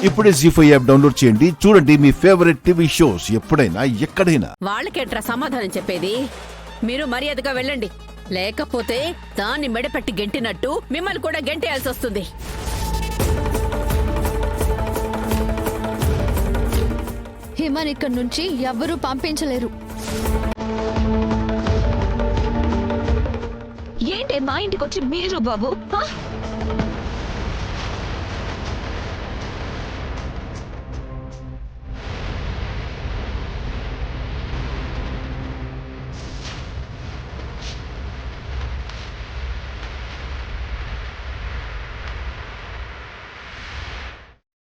ఇప్పుడే జీ5 app download చేయండి. చూడండి మీ ఫేవరెట్ టీవీ షోస్ ఎప్పుడైనా ఎక్కడైనా. వాళ్ళకేట్రా సమాధానం చెప్పేది? మీరు మర్యాదగా వెళ్ళండి, లేకపోతే దాన్ని మెడపెట్టి గెంటినట్టు మిమ్మల్ని కూడా గెంటేయాల్సి వస్తుంది. హిమన్ ఇక్కడి నుంచి ఎవ్వరూ పంపించలేరు. ఏంటి మా ఇంటికి వచ్చి మీరు బాబు?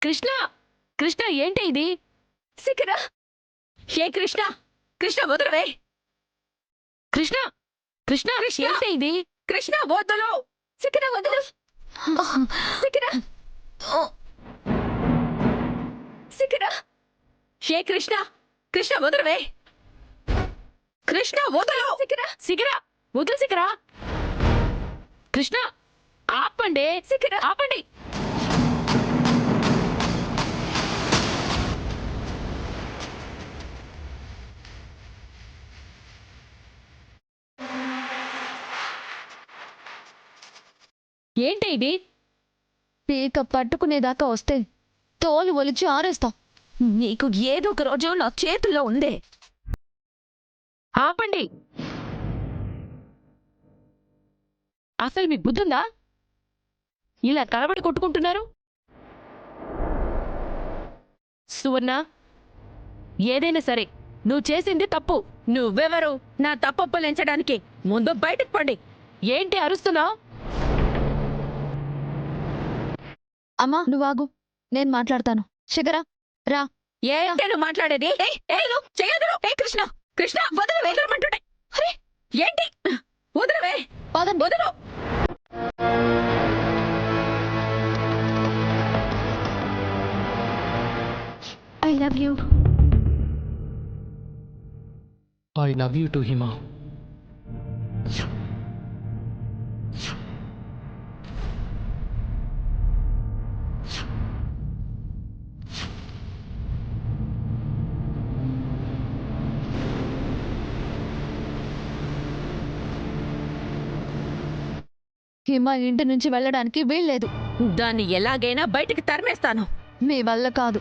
కృష్ణ, కృష్ణ ఏంటి ఇది? శిఖరా, ఏ కృష్ణ, కృష్ణ వదలవే. కృష్ణ, కృష్ణ ఏంటి ఇది? కృష్ణ వదలు, శిఖరా వదలు, శిఖరా, శిఖరా, ఏ కృష్ణ, కృష్ణ వదలవే, కృష్ణ వదలు, శిఖరా, శిఖరా వదలు, శిఖరా, కృష్ణ ఆపండి, శిఖరా ఆపండి. ఏంటి ఇది? పీక పట్టుకునేదాకా వస్తే తోలు ఒలిచి ఆరేస్తా. నీకు ఏదో ఒక రోజు నా చేతుల్లో ఉందే. ఆపండి. అసలు మీ బుద్ధుందా? ఇలా కలబడి కొట్టుకుంటున్నారు. సువర్ణ, ఏదైనా సరే నువ్వు చేసింది తప్పు. నువ్వెవరు నా తప్పొప్పులించడానికి? ముందు బయటకు పండి. ఏంటి అరుస్తున్నావు? అమ్మా నువ్వాగు, నేను మాట్లాడతాను. శిఖరా రా. ఏ నువ్వు మాట్లాడేది? కృష్ణ, కృష్ణ వదలు, వదలమంటుండే. అరే ఏంటి? వదలవే, పదండి. వదలు. I love you. I love you too, Hima. హిమ ఇంటి నుంచి వెళ్ళడానికి వీల్లేదు. దాన్ని ఎలాగైనా బయటికి తరిమేస్తాను. మీ వల్ల కాదు.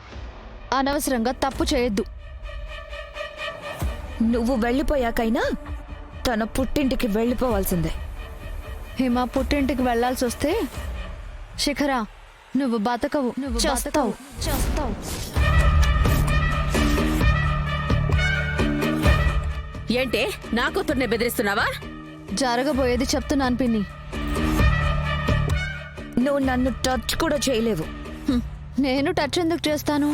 అనవసరంగా తప్పు చేయొద్దు. నువ్వు వెళ్ళిపోయాకైనా తన పుట్టింటికి వెళ్ళిపోవాల్సిందే. హిమ పుట్టింటికి వెళ్లాల్సి వస్తే శిఖరా నువ్వు బతకవు, నువ్వు చేస్తావు. చేస్తావు. ఏంటే నా కూతుర్ని బెదిరిస్తున్నావా? జరగబోయేది చెప్తున్నాను పిన్ని. నువ్వు నన్ను టచ్ కూడా చేయలేవు. నేను టచ్ ఎందుకు చేస్తాను?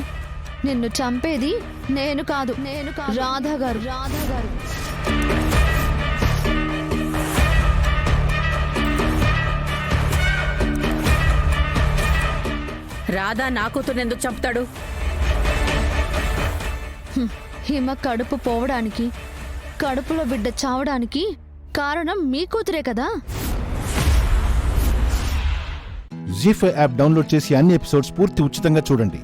నిన్ను చంపేది నేను కాదు, రాధా గారు. రాధా నా కూతుర్ని ఎందుకు చంపుతాడు? హిమ కడుపు పోవడానికి, కడుపులో బిడ్డ చావడానికి కారణం మీ కూతురే కదా. జీ5 యాప్ డౌన్లోడ్ చేసి అన్ని ఎపిసోడ్స్ పూర్తి ఉచితంగా చూడండి.